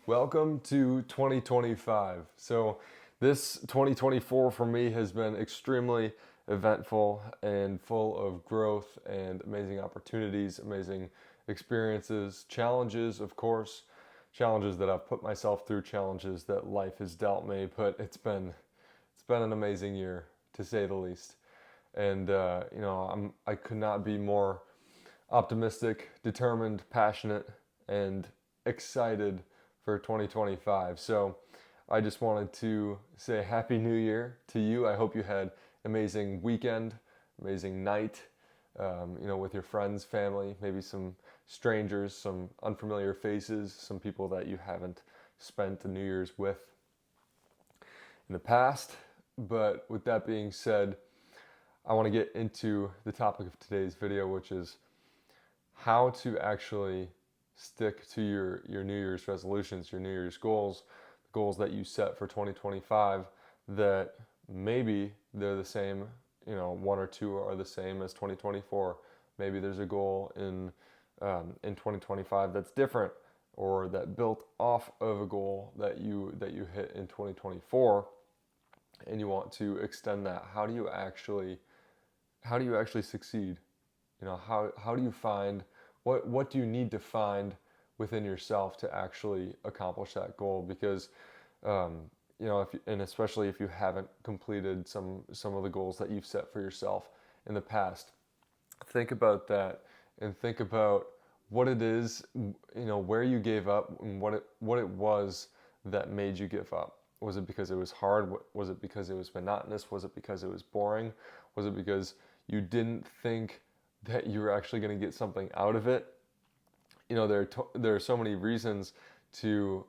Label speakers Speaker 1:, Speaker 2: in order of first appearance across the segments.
Speaker 1: Welcome to 2025. So, this 2024 for me has been extremely eventful and full of growth and amazing opportunities, amazing experiences, challenges, of course, challenges that I've put myself through, challenges that life has dealt me, but it's been an amazing year to say the least. And I could not be more optimistic, determined, passionate, and excited for 2025. So I just wanted to say Happy New Year to you. I hope you had an amazing weekend, amazing night, with your friends, family, maybe some strangers, some unfamiliar faces, some people that you haven't spent the New Year's with in the past. But with that being said, I want to get into the topic of today's video, which is how to actually stick to your New Year's resolutions, your New Year's goals, the goals that you set for 2025 that maybe they're the same, one or two are the same as 2024. Maybe there's a goal in 2025 that's different or that built off of a goal that you hit in 2024 and you want to extend that. How do you actually succeed? How do you find what do you need to find within yourself to actually accomplish that goal? Because and especially if you haven't completed some of the goals that you've set for yourself in the past, think about that and think about what it is, where you gave up and what it was that made you give up. Was it because it was hard? Was it because it was monotonous? Was it because it was boring? Was it because you didn't think that you were actually going to get something out of it? There are so many reasons to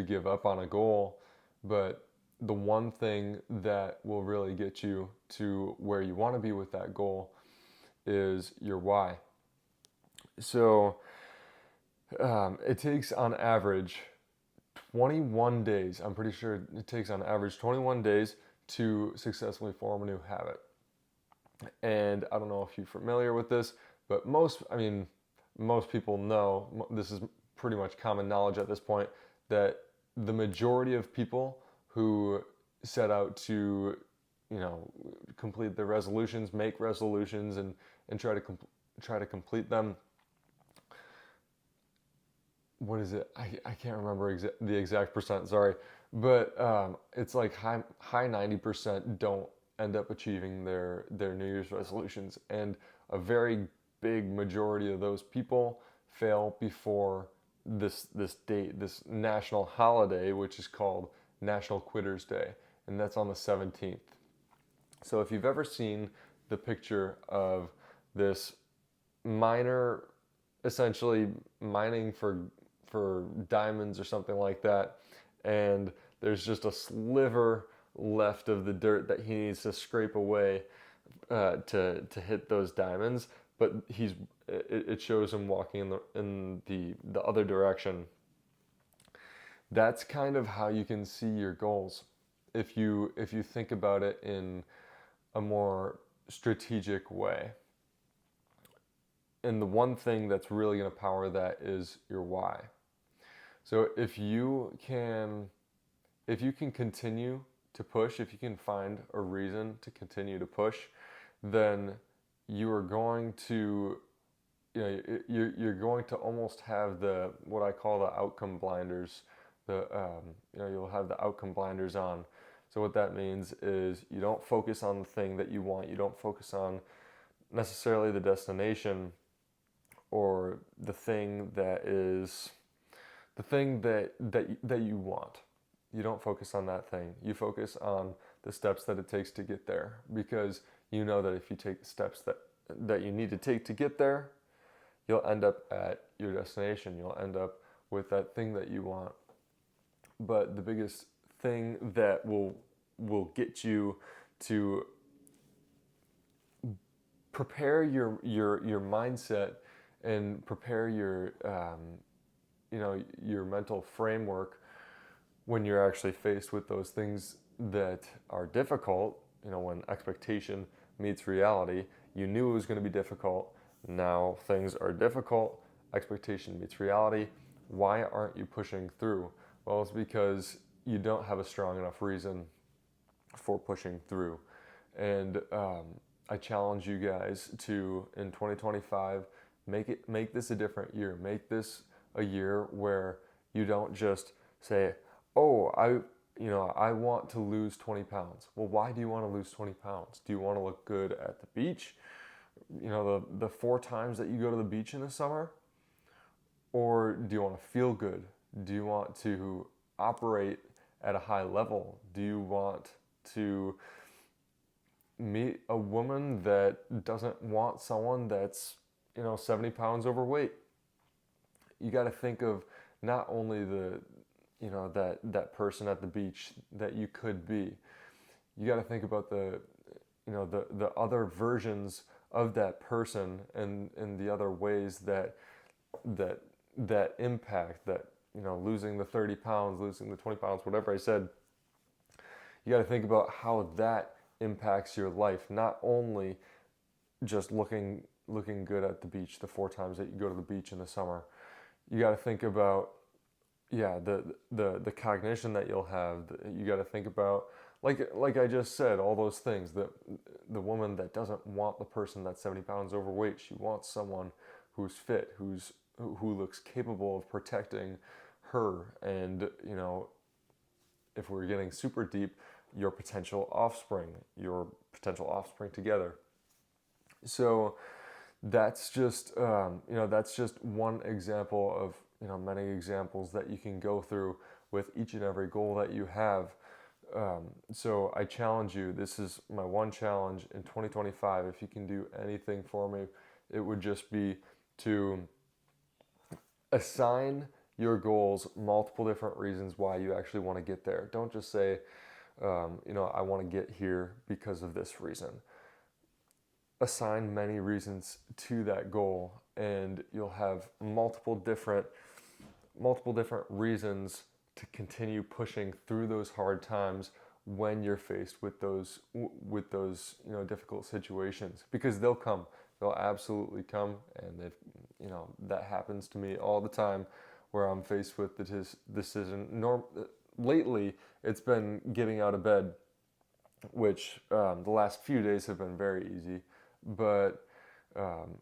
Speaker 1: give up on a goal, but the one thing that will really get you to where you want to be with that goal is your why. So it takes on average 21 days. I'm pretty sure it takes on average 21 days to successfully form a new habit. And I don't know if you're familiar with this, but most people know, this is pretty much common knowledge at this point, that the majority of people who set out to, complete their resolutions, make resolutions, and try to complete them. What is it? I can't remember the exact percent. Sorry, but it's like high 90% don't end up achieving their New Year's resolutions, and a very big majority of those people fail before this date, this national holiday, which is called National Quitters Day, and that's on the 17th. So if you've ever seen the picture of this miner essentially mining for diamonds or something like that, and there's just a sliver left of the dirt that he needs to scrape away to hit those diamonds, but it shows him walking in the other direction. That's kind of how you can see your goals if you think about it in a more strategic way. And the one thing that's really going to power that is your why. So if you can continue to push, if you can find a reason to continue to push, then you are going to you're going to almost have the what I call the outcome blinders. You'll have the outcome blinders on. So what that means is you don't focus on the thing that you want. You don't focus on necessarily the destination or the thing that is the thing that you want. You don't focus on that thing. You focus on the steps that it takes to get there, because you know that if you take the steps that you need to take to get there, you'll end up at your destination. You'll end up with that thing that you want. But the biggest thing that will get you to prepare your mindset and prepare your mental framework when you're actually faced with those things that are difficult. When expectation meets reality, you knew it was going to be difficult. Now things are difficult. Expectation meets reality. Why aren't you pushing through? Well, it's because you don't have a strong enough reason for pushing through. And I challenge you guys to, in 2025, make this a different year. Make this a year where you don't just say, "Oh, I want to lose 20 pounds." Well, why do you want to lose 20 pounds? Do you want to look good at the beach? The 4 times that you go to the beach in the summer? Or do you want to feel good? Do you want to operate at a high level? Do you want to meet a woman that doesn't want someone that's 70 pounds overweight? You got to think of not only that person at the beach that you could be. You got to think about the other versions of that person, and the other ways that impact that, losing the 30 pounds, losing the 20 pounds, whatever I said. You got to think about how that impacts your life, not only just looking good at the beach the 4 times that you go to the beach in the summer. You got to think about, the cognition that you'll have. You got to think about, like I just said, all those things. The woman that doesn't want the person that's 70 pounds overweight. She wants someone who's fit, who looks capable of protecting her, and if we're getting super deep, your potential offspring together. So that's just one example of many examples that you can go through with each and every goal that you have. So I challenge you. This is my one challenge in 2025. If you can do anything for me, it would just be to assign your goals multiple different reasons why you actually want to get there. Don't just say, I want to get here because of this reason. Assign many reasons to that goal, and you'll have multiple different reasons to continue pushing through those hard times when you're faced with those difficult situations, because they'll absolutely come. And that happens to me all the time, where I'm faced with the decision. Lately it's been getting out of bed, which the last few days have been very easy, but some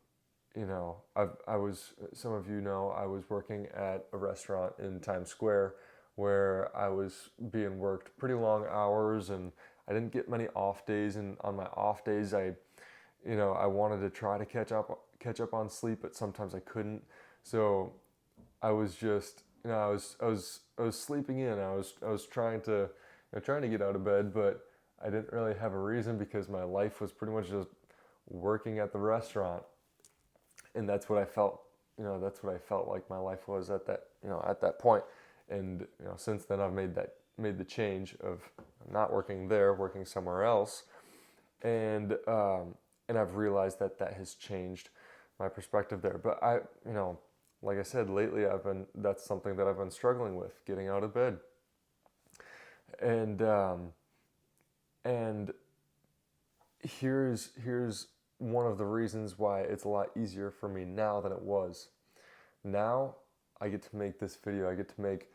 Speaker 1: of I was working at a restaurant in Times Square, where I was being worked pretty long hours, and I didn't get many off days. And on my off days, I wanted to try to catch up on sleep, but sometimes I couldn't. So I was just, I was sleeping in. I was trying to get out of bed, but I didn't really have a reason, because my life was pretty much just working at the restaurant. And that's what I felt, like my life was at that point. And since then I've made the change of not working there, working somewhere else. And I've realized that has changed my perspective there. But like I said, lately that's something that I've been struggling with, getting out of bed. And here's one of the reasons why it's a lot easier for me now than it was. Now I get to make this video. I get to make,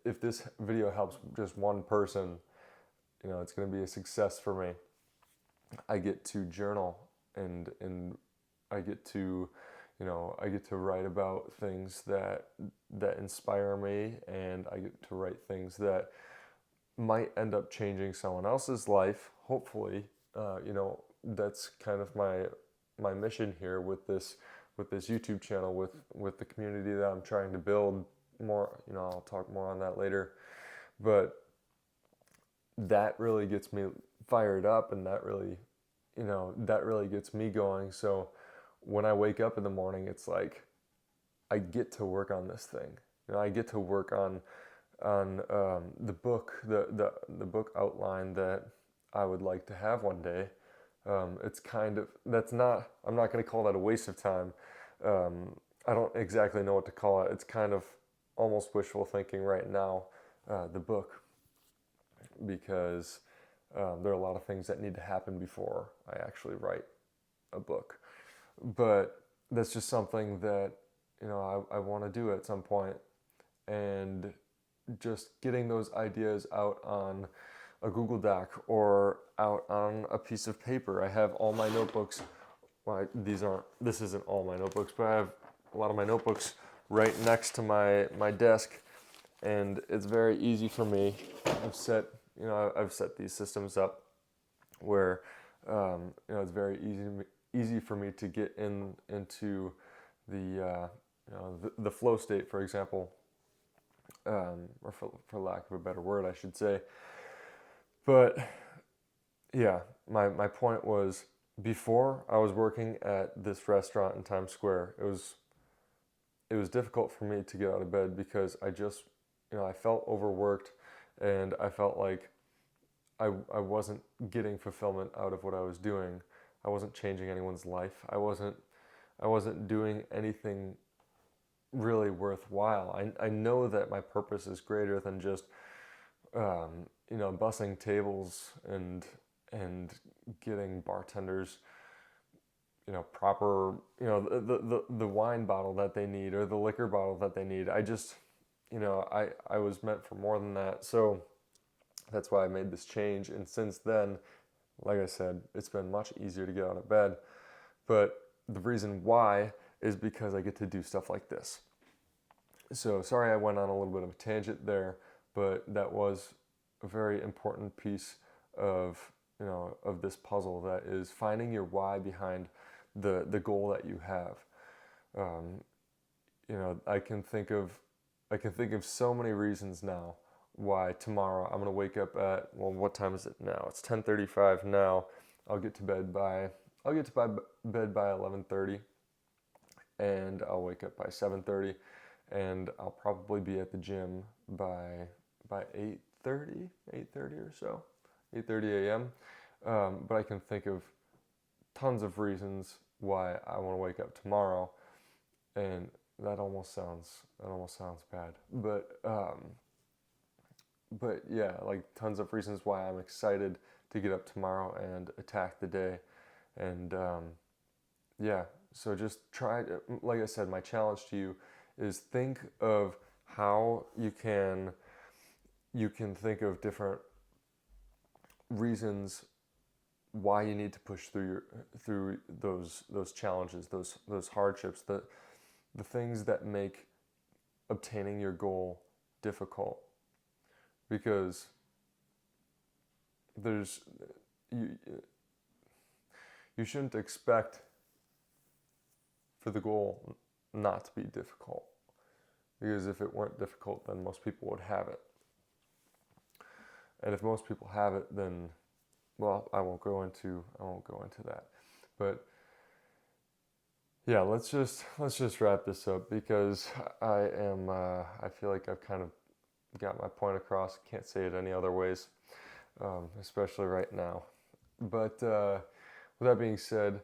Speaker 1: if this video helps just one person, it's going to be a success for me. I get to journal, and I get to, write about things that inspire me, and I get to write things that might end up changing someone else's life. Hopefully, that's kind of my mission here with this YouTube channel, with the community that I'm trying to build more. I'll talk more on that later, but that really gets me fired up, and that really gets me going. So when I wake up in the morning, it's like I get to work on this thing. I get to work on the book, the book outline that I would like to have one day. It's kind of, I'm not going to call that a waste of time. I don't exactly know what to call it. It's kind of almost wishful thinking right now, the book, because there are a lot of things that need to happen before I actually write a book. But that's just something that I want to do at some point. and just getting those ideas out on a Google Doc or out on a piece of paper. I have all my notebooks. Well, this isn't all my notebooks, but I have a lot of my notebooks right next to my desk, and it's very easy for me. I've set these systems up where it's very easy for me to get into the flow state, for example, or for lack of a better word, I should say. But yeah, my point was, before I was working at this restaurant in Times Square, it was difficult for me to get out of bed because I felt overworked, and I felt like I wasn't getting fulfillment out of what I was doing. I wasn't changing anyone's life. I wasn't doing anything really worthwhile. I know that my purpose is greater than just bussing tables and getting bartenders proper the wine bottle that they need or the liquor bottle that they need. I was meant for more than that. So that's why I made this change, and since then, like I said, it's been much easier to get out of bed. But the reason why is because I get to do stuff like this. So sorry I went on a little bit of a tangent there, but that was a very important piece of of this puzzle, that is finding your why behind the goal that you have. I can think of so many reasons now why tomorrow I'm gonna wake up at, well, what time is it now? It's 10:35 now. I'll get to bed by 11:30, and I'll wake up by 7:30, and I'll probably be at the gym by 8:30 or so, 8:30 a.m. But I can think of tons of reasons why I want to wake up tomorrow, and that almost sounds bad, but yeah, like tons of reasons why I'm excited to get up tomorrow and attack the day. And yeah, so just try to, like I said, my challenge to you is think of how you can think of different reasons why you need to push through those challenges, those hardships, the things that make obtaining your goal difficult. Because you shouldn't expect for the goal not to be difficult, because if it weren't difficult, then most people would have it. And if most people have it, then, well, I won't go into that. But yeah, let's just wrap this up, because I feel like I've kind of got my point across. Can't say it any other ways, especially right now. But with that being said,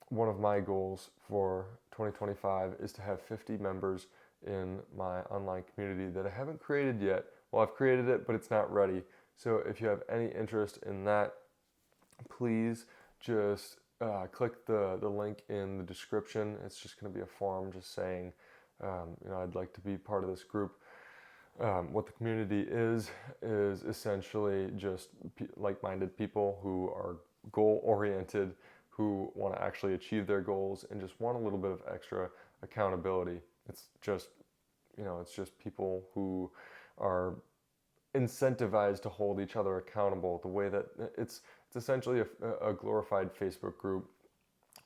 Speaker 1: one of my goals for 2025 is to have 50 members in my online community that I haven't created yet. Well, I've created it, but it's not ready. So if you have any interest in that, please just click the link in the description. It's just going to be a form just saying, I'd like to be part of this group. What the community is essentially just like-minded people who are goal-oriented, who want to actually achieve their goals and just want a little bit of extra accountability. It's just people who are incentivized to hold each other accountable. The way that it's essentially a glorified Facebook group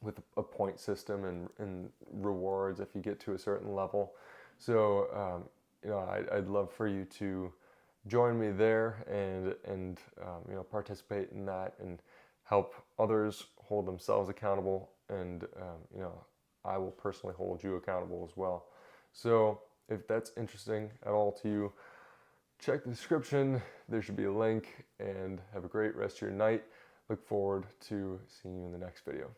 Speaker 1: with a point system and rewards if you get to a certain level. So I'd love for you to join me there and participate in that and help others hold themselves accountable, and I will personally hold you accountable as well. So if that's interesting at all to you, check the description. There should be a link, and have a great rest of your night. Look forward to seeing you in the next video.